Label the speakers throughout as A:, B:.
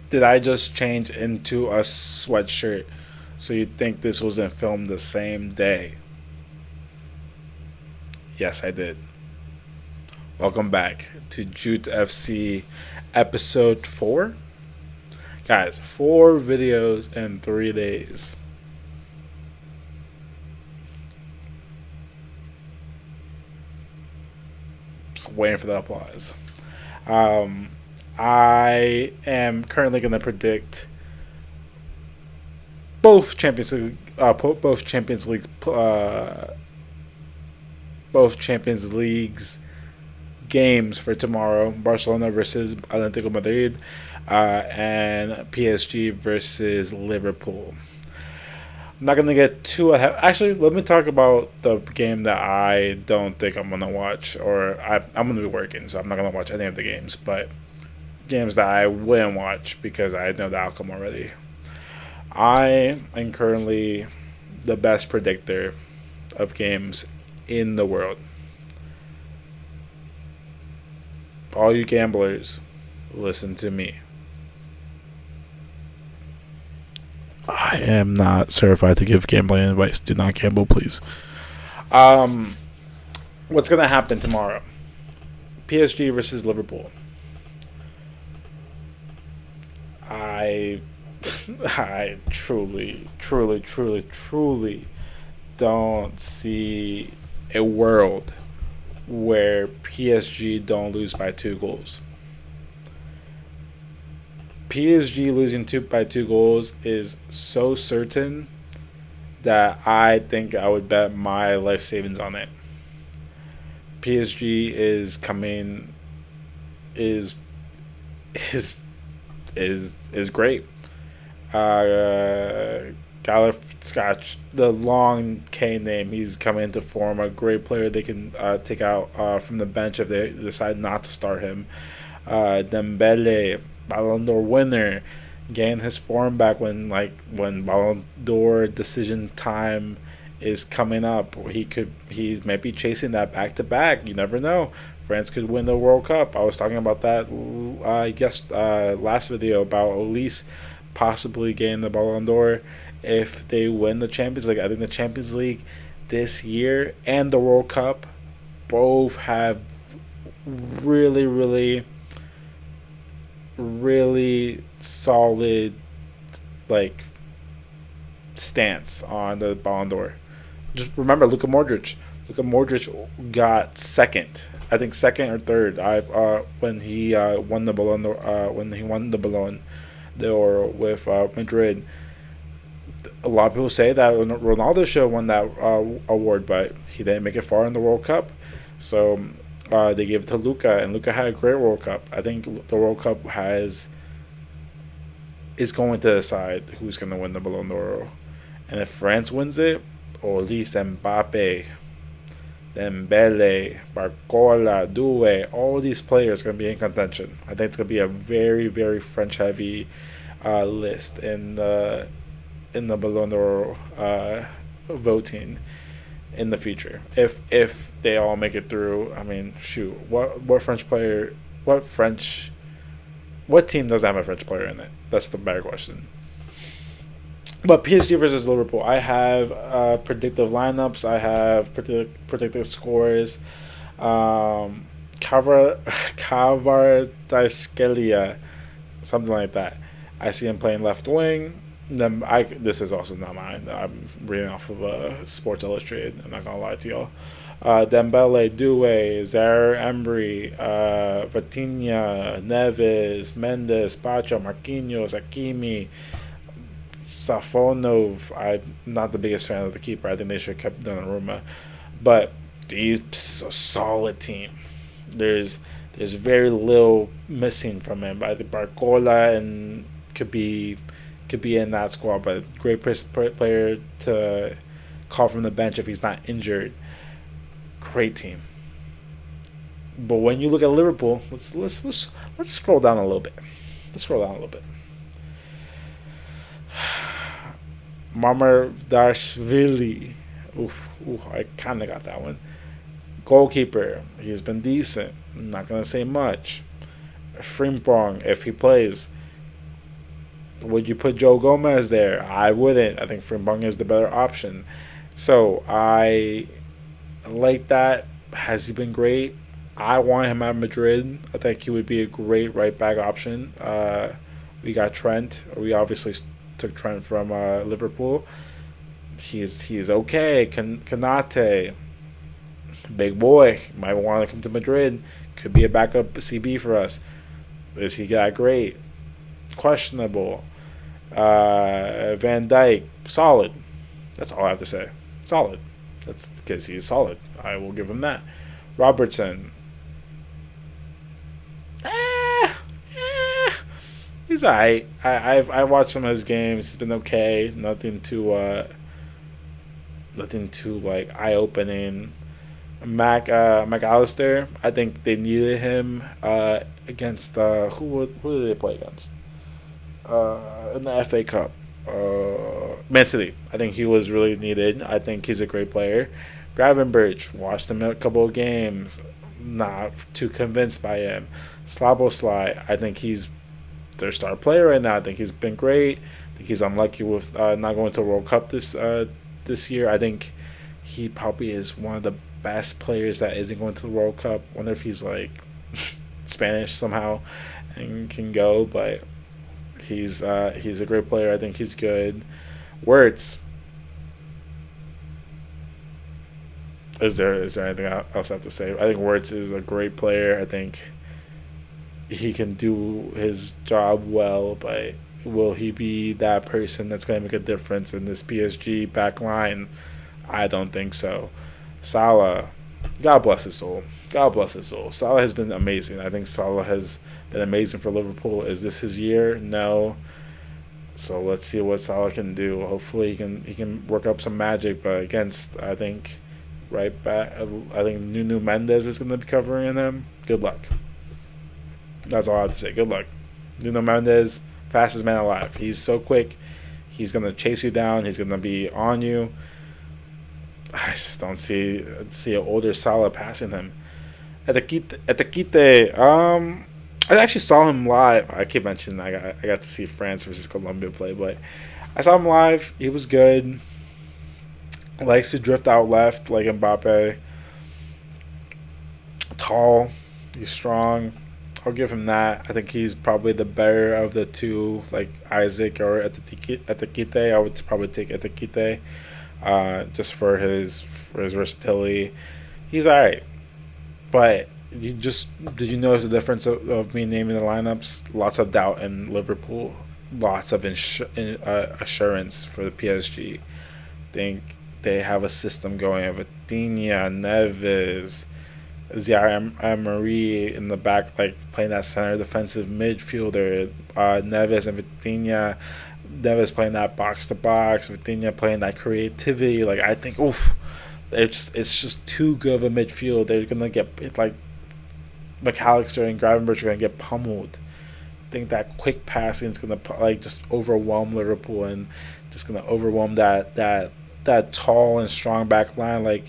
A: Did I just change into a sweatshirt so you think this wasn't filmed the same day? Yes, I did. Welcome back to Jute FC episode 4. Guys, 4 videos in 3 days. Just waiting for the applause. Um, I am currently going to predict both Champions League, both Champions Leagues games for tomorrow: Barcelona versus Atletico Madrid, and PSG versus Liverpool. I'm not gonna get too ahead. Actually, let me talk about the game that I don't think I'm gonna watch, or I'm gonna be working, so I'm not gonna watch any of the games. But games that I wouldn't watch because I know the outcome already. I am currently the best predictor of games in the world. All you gamblers, listen to me. I am not certified to give gambling advice. Do not gamble, please. Um, what's gonna happen tomorrow? PSG versus Liverpool. I, I truly don't see a world where PSG don't lose by 2 goals. PSG losing by 2 goals is so certain that I think I would bet my life savings on it. PSG is coming is is is great. Gareth Scotch, the long K name, he's coming into form. A great player they can take out from the bench if they decide not to start him. Dembele, Ballon d'Or winner, gain his form back when Ballon d'Or decision time is coming up. He's maybe chasing that back to back. You never know. France could win the World Cup. I was talking about that last video about Elise possibly getting the Ballon d'Or if they win the Champions League. I think the Champions League this year and the World Cup both have really, really, really solid like stance on the Ballon d'Or. Just remember Luka Modric. Luka Modric got second. I think second or third. When he won the Ballon d'Or, when he won the Ballon d'Or with Madrid. A lot of people say that Ronaldo should have won that award, but he didn't make it far in the World Cup. So they gave it to Luka, and Luka had a great World Cup. I think the World Cup is going to decide who's going to win the Ballon d'Or. And if France wins it, or at least Mbappe, Dembele, Barcola, Doué, all these players are going to be in contention. I think it's going to be a very, very French-heavy list in the Ballon d'Or voting in the future. If they all make it through, I mean, shoot, what team doesn't have a French player in it? That's the better question. But PSG versus Liverpool, I have predictive lineups. I have predictive scores. Kvaratskhelia, something like that. I see him playing left wing. Then this is also not mine. I'm reading off of Sports Illustrated. I'm not gonna lie to y'all. Dembele, Doué, Zaire Emery, Vitinha, Neves, Mendes, Pacho, Marquinhos, Hakimi, Safonov. I'm not the biggest fan of the keeper. I think they should have kept Donnarumma. But this is a solid team. There's very little missing from him. I think Barcola and could be in that squad, but great player to call from the bench if he's not injured. Great team. But when you look at Liverpool, let's scroll down a little bit. Let's scroll down a little bit. Mamardashvili. I kind of got that one. Goalkeeper, he's been decent. I'm not gonna say much. Frimpong, if he plays, Would you put Joe Gomez there? I wouldn't. I think Frimpong is the better option. So I like that. Has he been great? I want him at Madrid. I think he would be a great right back option. We got Trent. We obviously took Trent from Liverpool. He's okay. Kanate, big boy, might want to come to Madrid. Could be a backup CB for us. Is he that great? Questionable. Van Dyke, solid. That's all I have to say. Solid. That's because he's solid. I will give him that. Robertson. Eh, eh, he's alright. I watched some of his games. He's been okay. Nothing too like eye opening. McAllister. I think they needed him against who did they play against in the FA Cup? Man City. I think he was really needed. I think he's a great player. Gravenberch, watched him a couple of games. Not too convinced by him. Slabosly, I think he's their star player right now. I think he's been great. I think he's unlucky with not going to the World Cup this year. I think he probably is one of the best players that isn't going to the World Cup. Wonder if he's like Spanish somehow and can go, but he's a great player. I think he's good. Words. Is there anything else I have to say? I think Wirtz is a great player. I think he can do his job well, but will he be that person that's going to make a difference in this PSG back line? I don't think so. Salah, God bless his soul. God bless his soul. Salah has been amazing. I think Salah has been amazing for Liverpool. Is this his year? No. So let's see what Salah can do. Hopefully he can work up some magic. But against I think right back, I think Nuno Mendes is going to be covering him. Good luck. That's all I have to say. Good luck. Nuno Mendes, fastest man alive. He's so quick. He's going to chase you down. He's going to be on you. I just don't see an older Salah passing him. Etequite, I actually saw him live. I keep mentioning I got to see France versus Colombia play, but I saw him live. He was good. Likes to drift out left like Mbappe. Tall. He's strong. I'll give him that. I think he's probably the better of the two, like Isaac or Etequite. I would probably take Etequite, just for his versatility. He's alright, but did you notice the difference of me naming the lineups? Lots of doubt in Liverpool, lots of assurance for the PSG. Think they have a system going. Vitinha, Neves, Zaire Emery in the back, like playing that center defensive midfielder. Neves and Vitinha. Neves playing that box to box. Vitinha playing that creativity. Like I think, oof, it's just too good of a midfield. They're gonna get like McAllister and Gravenberch are gonna get pummeled. I think that quick passing is gonna like just overwhelm Liverpool and just gonna overwhelm that tall and strong back line. Like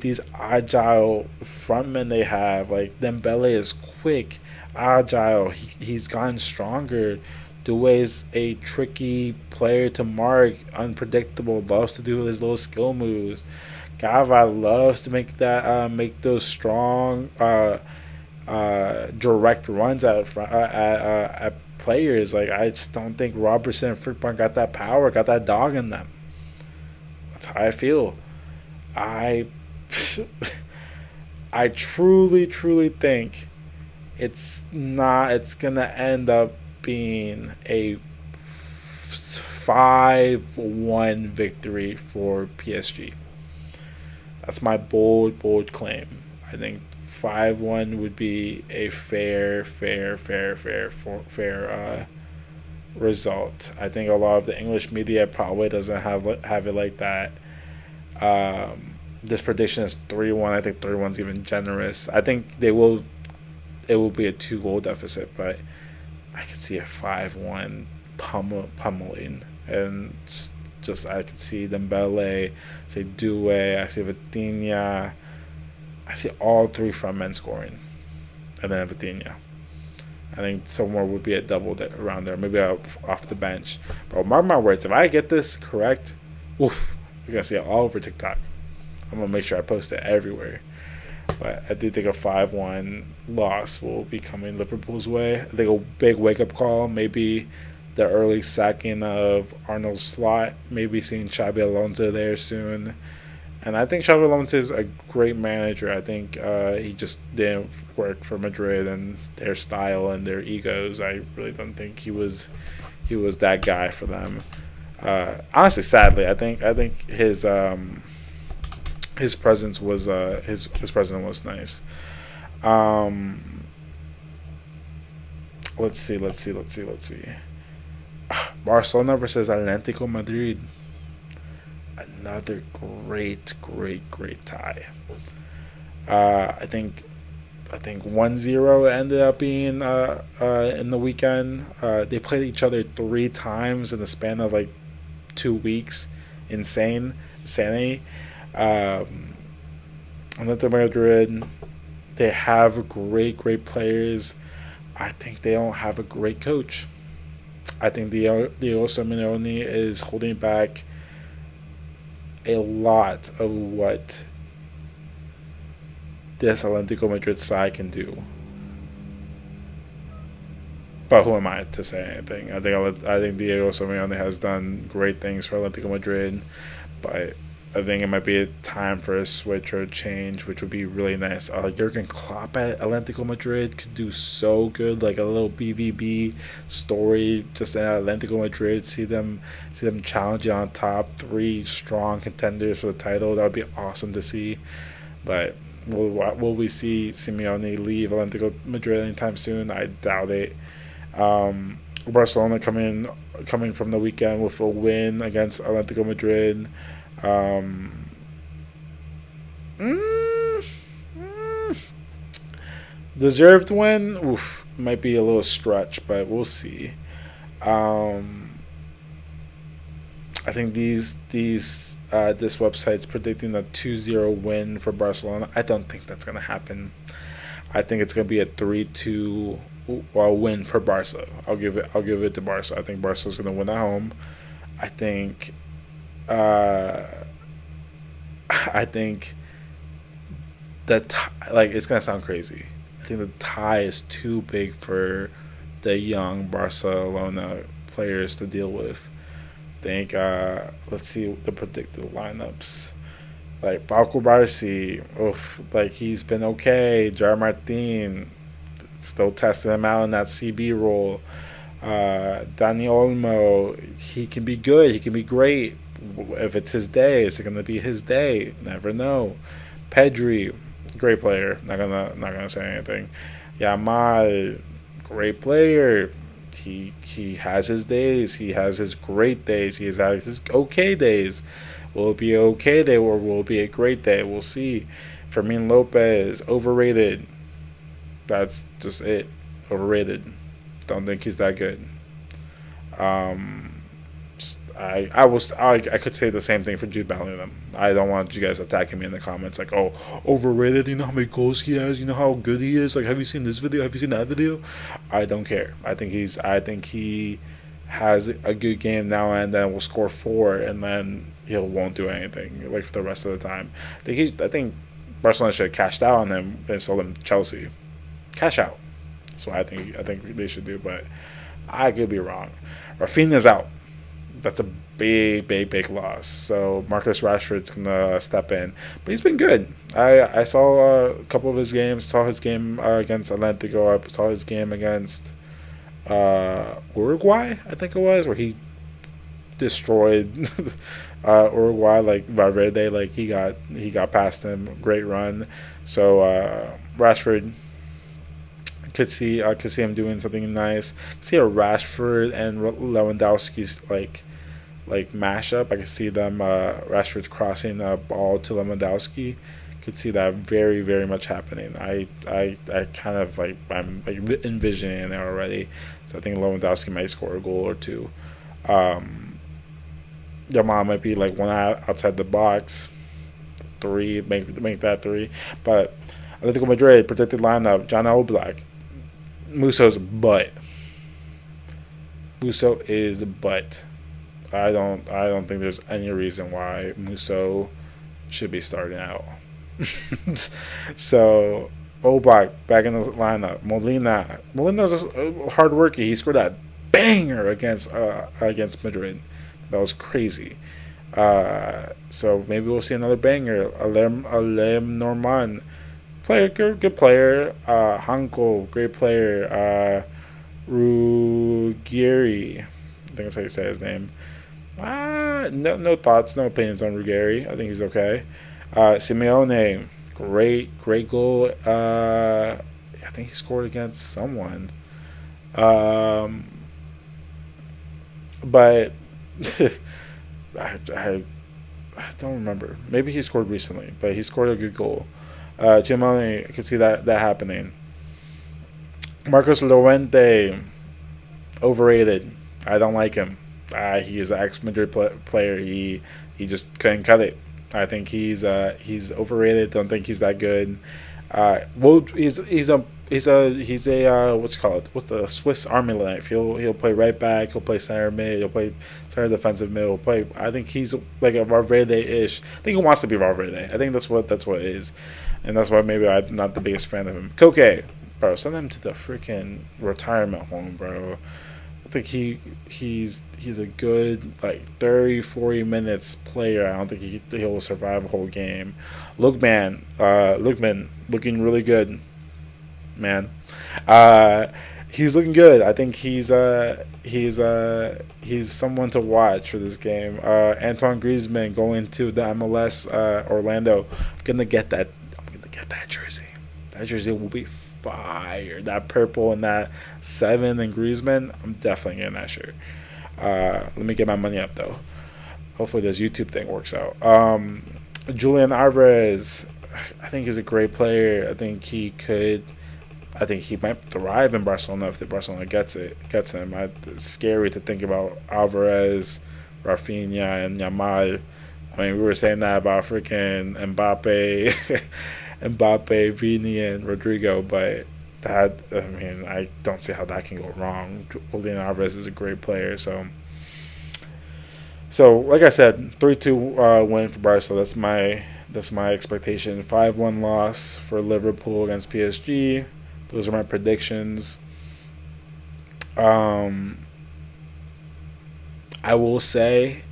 A: these agile frontmen they have. Like Dembele is quick, agile. He's gotten stronger. Due is a tricky player to mark, unpredictable. Loves to do his little skill moves. Gava loves to make those strong, direct runs at players. Like I just don't think Robertson and Frimpong got that power, got that dog in them. That's how I feel. I I truly think it's not. It's gonna end up being a 5-1 victory for PSG. That's my bold claim. I think 5-1 would be a fair result. I think a lot of the English media probably doesn't have it like that. This prediction is 3-1. I think 3-1 is even generous. I think they will. It will be a 2-goal deficit, but I could see a 5-1 pummeling, and just I could see Dembele, I see Due, I see Vitinha, I see all three front men scoring, and then Vitinha. I think somewhere would be a double around there, maybe off the bench. But mark my words, if I get this correct, oof, you're gonna see it all over TikTok. I'm gonna make sure I post it everywhere. But I do think a 5-1 loss will be coming Liverpool's way. I think a big wake up call, maybe the early sacking of Arnold Slot, maybe seeing Xabi Alonso there soon. And I think Xabi Alonso is a great manager. I think he just didn't work for Madrid and their style and their egos. I really don't think he was that guy for them. Honestly, sadly, I think his presence was his presence was nice. Um, let's see. Barcelona versus Atletico Madrid. Another great tie. I think 1-0 ended up being in the weekend. They played each other 3 times in the span of like 2 weeks. Insanity. Um, Atletico Madrid, they have great players. I think they don't have a great coach. I think Diego Simeone is holding back a lot of what this Atlético Madrid side can do. But who am I to say anything? I think Diego Simeone has done great things for Atlético Madrid, but I think it might be a time for a switch or a change, which would be really nice. Jurgen Klopp at Atlético Madrid could do so good, like a little BVB story, just at Atlético Madrid. See them challenging on top, 3 strong contenders for the title. That would be awesome to see. But will we see Simeone leave Atlético Madrid anytime soon? I doubt it. Barcelona coming from the weekend with a win against Atlético Madrid. Um, mm, mm, Deserved win. Oof, might be a little stretch, but we'll see. Um, I think this website's predicting a 2-0 win for Barcelona. I don't think that's gonna happen. I think it's gonna be a 3-2 win for Barca. I'll give it to Barca. I think Barca's gonna win at home. I think uh, I think like it's gonna sound crazy. I think the tie is too big for the young Barcelona players to deal with. I think let's see the predicted lineups. Like Paco Barsi, oof, like he's been okay. Jar Martin, still testing him out in that CB role. Dani Olmo, he can be good. He can be great. If it's his day, is it gonna be his day? Never know. Pedri, great player. Not gonna say anything. Yamal, great player. He has his days. He has his great days. He has his okay days. Will it be an okay day or will it be a great day? We'll see. Fermin Lopez, overrated. That's just it. Overrated. Don't think he's that good. Um, I could say the same thing for Jude Bellingham. I don't want you guys attacking me in the comments like, oh, overrated. You know how many goals he has. You know how good he is. Like, have you seen this video? Have you seen that video? I don't care. I think he has a good game now and then will score 4 and then he won't do anything like for the rest of the time. I think Barcelona should have cashed out on him and sold him to Chelsea. Cash out. That's what I think they should do, but I could be wrong. Rafinha's out. That's a big loss. So Marcus Rashford's gonna step in, but he's been good. I saw a couple of his games. Saw his game against Atlético. I saw his game against Uruguay. I think it was where he destroyed Uruguay. Like Valverde, like he got past him. Great run. So Rashford could see him doing something nice. See a Rashford and Lewandowski's like mashup. I could see them Rashford crossing a ball to Lewandowski. Could see that very much happening. I kind of I'm like envisioning it already. So I think Lewandowski might score a goal or two. Um, Yamal might be like one outside the box. 3, make that 3. But Atletico Madrid predicted lineup: John Oblak, Musso's butt. Musso is butt. I don't think there's any reason why Musso should be starting out. So Obach back in the lineup. Molina's a hard worker. He scored that banger against Madrid. That was crazy. So maybe we'll see another banger. Alem Norman, player, good player. Hanko, great player. Ruggieri, I think that's how you say his name. No thoughts, no opinions on Ruggieri. I think he's okay. Simeone, great goal. I think he scored against someone. Um, but I don't remember. Maybe he scored recently, but he scored a good goal. Simeone, I could see that happening. Marcos Llorente, overrated. I don't like him. He is an ex-Madrid player. He just couldn't cut it. I think he's overrated. Don't think he's that good. Well, he's a what's it called? What's the Swiss Army knife? He'll play right back. He'll play center mid. He'll play center defensive mid. He'll play. I think he's like a Valverde-ish. I think he wants to be Valverde. I think that's what it is, and that's why maybe I'm not the biggest fan of him. Koke, bro, send him to the freaking retirement home, bro. I think he's a good like 30, 40 minutes player. I don't think he'll survive a whole game. Lookman looking really good, man. Uh, he's looking good. I think he's someone to watch for this game. Antoine Griezmann going to the MLS Orlando. I'm gonna get that jersey. That jersey will be fire. That purple and that 7 and Griezmann. I'm definitely getting that shirt. Let me get my money up though. Hopefully this YouTube thing works out. Julian Alvarez, I think he's a great player. I think he might thrive in Barcelona if the Barcelona gets him. It's scary to think about Alvarez, Rafinha, and Yamal. I mean, we were saying that about freaking Mbappe, Vini, and Rodrigo, but I don't see how that can go wrong. Julian Alvarez is a great player, so like I said, 3-2 win for Barca. That's my expectation. 5-1 loss for Liverpool against PSG. Those are my predictions. I will say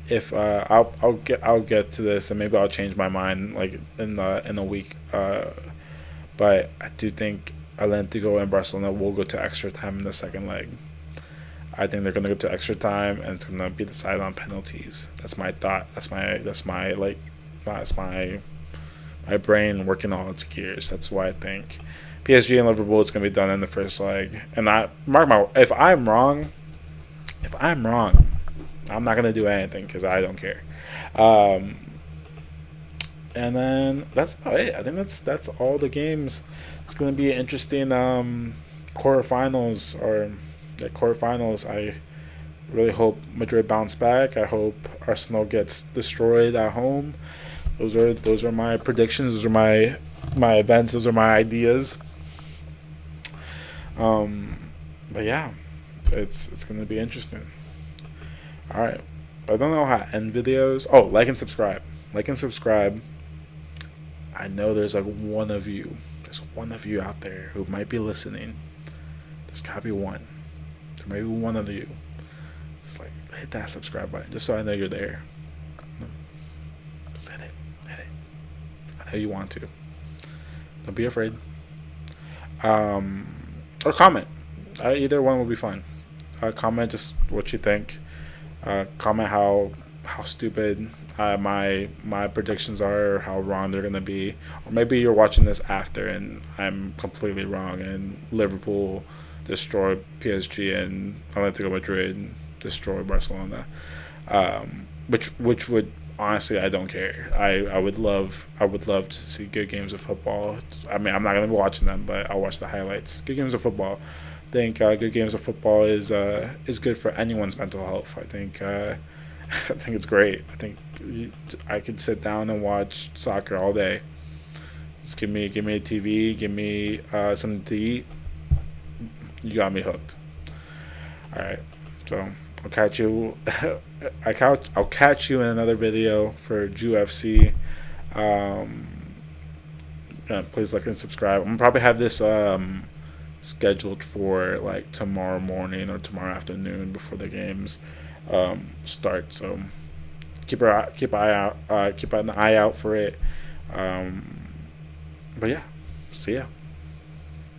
A: if I'll get to this and maybe I'll change my mind like in a week. But I do think Atletico and Barcelona will go to extra time in the second leg. I think they're gonna go to extra time and it's gonna be decided on penalties. That's my thought. That's my brain working all its gears. That's why I think PSG and Liverpool it's gonna be done in the first leg. And I mark my if I'm wrong, I'm not gonna do anything because I don't care. Um, and then that's about it. I think that's all the games. It's gonna be an interesting quarterfinals or the quarterfinals. I really hope Madrid bounce back. I hope Arsenal gets destroyed at home. Those are my predictions. Those are my events. Those are my ideas. Um, but yeah, it's gonna be interesting. All right, but I don't know how to end videos. Oh, like and subscribe. Like and subscribe. I know there's like one of you. There's one of you out there who might be listening. There's gotta be one. There may be one of you. Just like hit that subscribe button, just so I know you're there. Just hit it. Hit it. I know you want to. Don't be afraid. Or comment. Either one will be fine. Comment just what you think. Comment how stupid my predictions are, or how wrong they're gonna be, or maybe you're watching this after and I'm completely wrong and Liverpool destroy PSG and Atletico Madrid destroy Barcelona, which would honestly I don't care. I would love to see good games of football. I mean I'm not gonna be watching them, but I'll watch the highlights. Good games of football. I think good games of football is good for anyone's mental health. I think I think it's great. I think I could sit down and watch soccer all day. Just give me a TV, give me something to eat, You got me hooked. All right, so I'll catch you. I'll catch you in another video for UFC. Um, yeah, please like and subscribe. I'm gonna probably have this scheduled for like tomorrow morning or tomorrow afternoon before the games start. So keep an eye out for it. Um, but yeah, see ya.